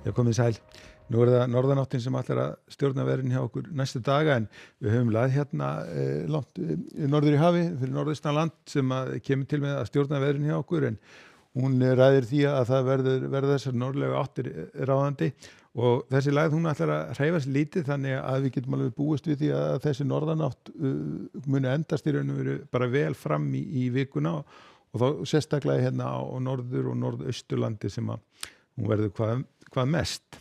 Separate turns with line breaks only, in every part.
Já, komið sæl. Nú það norðanáttin sem allir að stjórna veðrinu hjá okkur næstu daga en við höfum lað hérna langt norður í hafi fyrir norðaustan land sem kemur til með að stjórna veðrinu hjá okkur en hún ræðir því að það verður þessar norðlega áttir ráðandi og þessi lægð hún ætlar að hreyfast lítið þannig að við getum alveg búist við því að þessi norðanátt muni endast í raun og veru bara vel fram í vikuna og þá sérstaklega hérna á norður og norðausturlandi sem að hún verður hvað mest.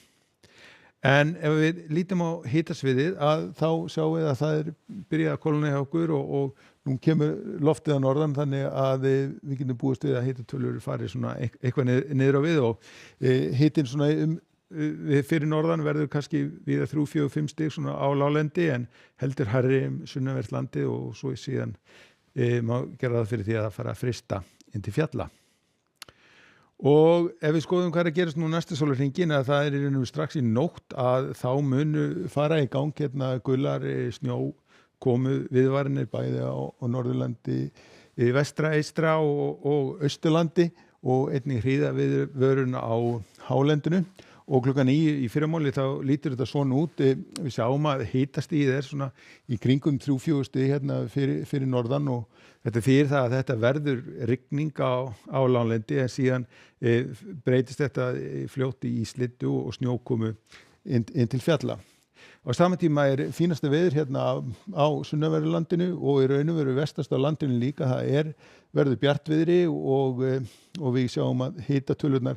En ef við lítum á hitasviðið að þá sjáum við að það byrjað að kólna hjá okkur og nú kemur loftið að norðan þannig að við getum búist við að hitatölur fari svona eitthvað niður á við og hitinn svona fyrir norðan verður kannski við 3-4-5 stig svona á láglendi en heldur hærri sunnanvert landið og svo síðan má gera það fyrir því að það fara að frysta inn til fjalla. Og ef við skoðum hvað að gerast nú næsta sólarhringinn að það í raun og strax í nótt að þá munu fara í gang hérna gular snjó komu viðvarinir bæði á Norðurlandi, vestra, eystra og austurlandi og einnig hríða viðvörun á hálendinu og klukkan 9 í fyrramáli þá lítur þetta svona út við sjáum að hitastigið svona í kringum 3-4 stig hérna fyrir norðan og þetta þýðir það að þetta verður rigning á láglendi en síðan breytist þetta fljótt í slyddu og snjókomu inn til fjalla. Á sama tíma fínasta veður hérna á sunnanverðu landinu og í raun og veru vestast á landinu líka, það verður bjartviðri og við sjáum að hitatölurnar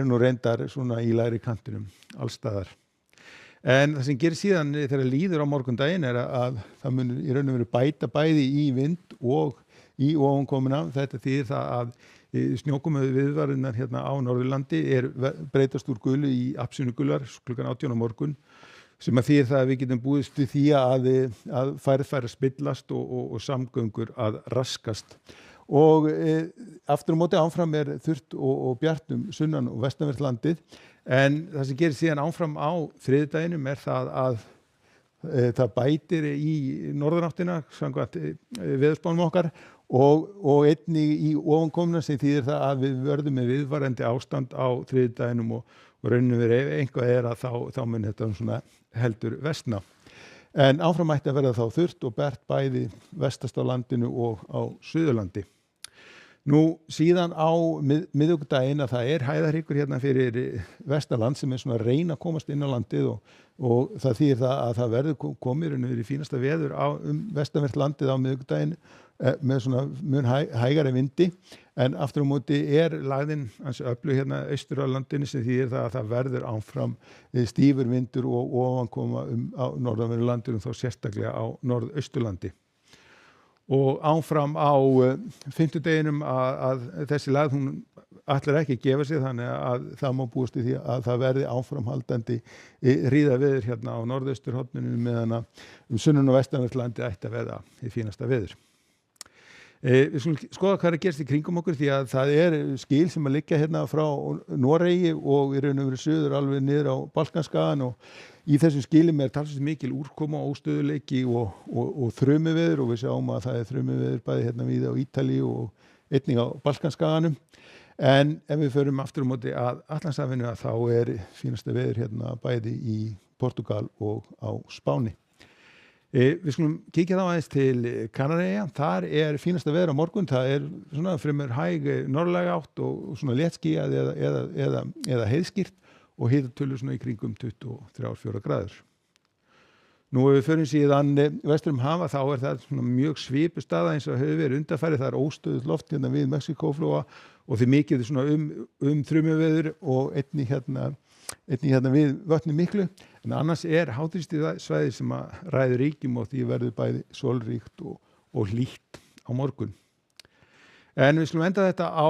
nú reyndar svona í lægri kantinum allstaðar. En það sem gerir síðan þegar líður á morgundaginn að það mun í raun og veru bæta bæði í vind og í ofankomuna. Þetta þýðir það að snjókomu viðvarinnar hérna á Norðurlandi breytast úr gulu í absunugular klukkan 18 á morgun sem að þýðir það að við getum búist við því að færð færi að spillast og samgöngur að raskast. Og aftur á móti áfram þurrt og bjart sunnan og vestanvert landið en það sem gerir síðan áfram á þriðjudaginum það að það bætir í norðanáttina samkvæmt veðurspánum okkar og einnig í ofankomuna sem þýðir það að við verðum með viðvarandi ástand á þriðjudaginum og rauninu verið ef einhvað að þá mun þetta svona heldur vestna. En áfram ætti að verða þá þurrt og bert bæði vestast á landinu og á Suðurlandi. Nú síðan á miðvikudaginn að það hæðarhryggur hérna fyrir vestanland sem svona að reyna að komast inn á landið og það þýðir það að það verður komið í fínasta veður vestanvert landið á miðvikudaginn með svona mun hægari vindi en aftur á móti lagðin hans öflug hérna austur á landinu sem þýðir það að það verður áfram stífur vindur og ofankoma á norðanverðu landinu þá sérstaklega á norðausturlandi. Og áfram á fimmtudeginum að þessi lagð hún ætlar ekki að gefa sig þannig að það má búast í því að það verði áframhaldandi hríðaveður hérna á norðausturhorninu meðan að sunnan og vestanvert landi ætti að verða hið fínasta veður. Við skulum skoða hvað gerst í kringum okkur því að það skil sem að liggja hérna frá Noregi og í raun og veru suður alveg niður á Balkanskagan og í þessum skilum talsvert mikil úrkoma og óstöðuleiki og þrumuveður og við sjáum að það þrumuveður bæði hérna víða á Ítalíu og einnig á Balkanskaganum. En ef við förum aftur á móti að Atlantshafinu að þá fínasta veður hérna bæði í Portúgal og á Spáni. Við skulum kíkja þá aðeins til Kanaríeyja. Þar fínasta veður á morgun. Það svona fremur hæg norðlæg átt og svona léttskýjað eða heiðskýrt og hitatölur svona í kringum 23-24 gráður. Nú ef við förum síðan vestur hafa þá það svona mjög svipuð staða eins og hefur verið undanfarið. Það óstöðugt loft hérna við Mexíkóflóa og því mikið svona þrumuveður og einnig hérna við vötnu miklu en annars háþrýstisvæði sem að ræður ríkjum og því verður bæði sólríkt og hlýtt á morgun. En við skulum enda þetta á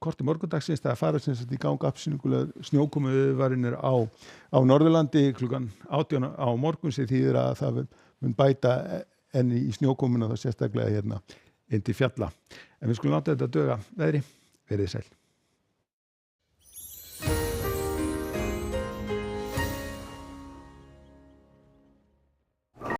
korti morgundagsins það fara sem sagt í gang absunugular snjókomu viðvarinir á Norðurlandi klukkan 18 á morgun sem þýðir að það mun bæta enn í snjókomuna þá sérstaklega hérna inn til fjalla. En við skulum láta þetta duga veðri, verið sæl.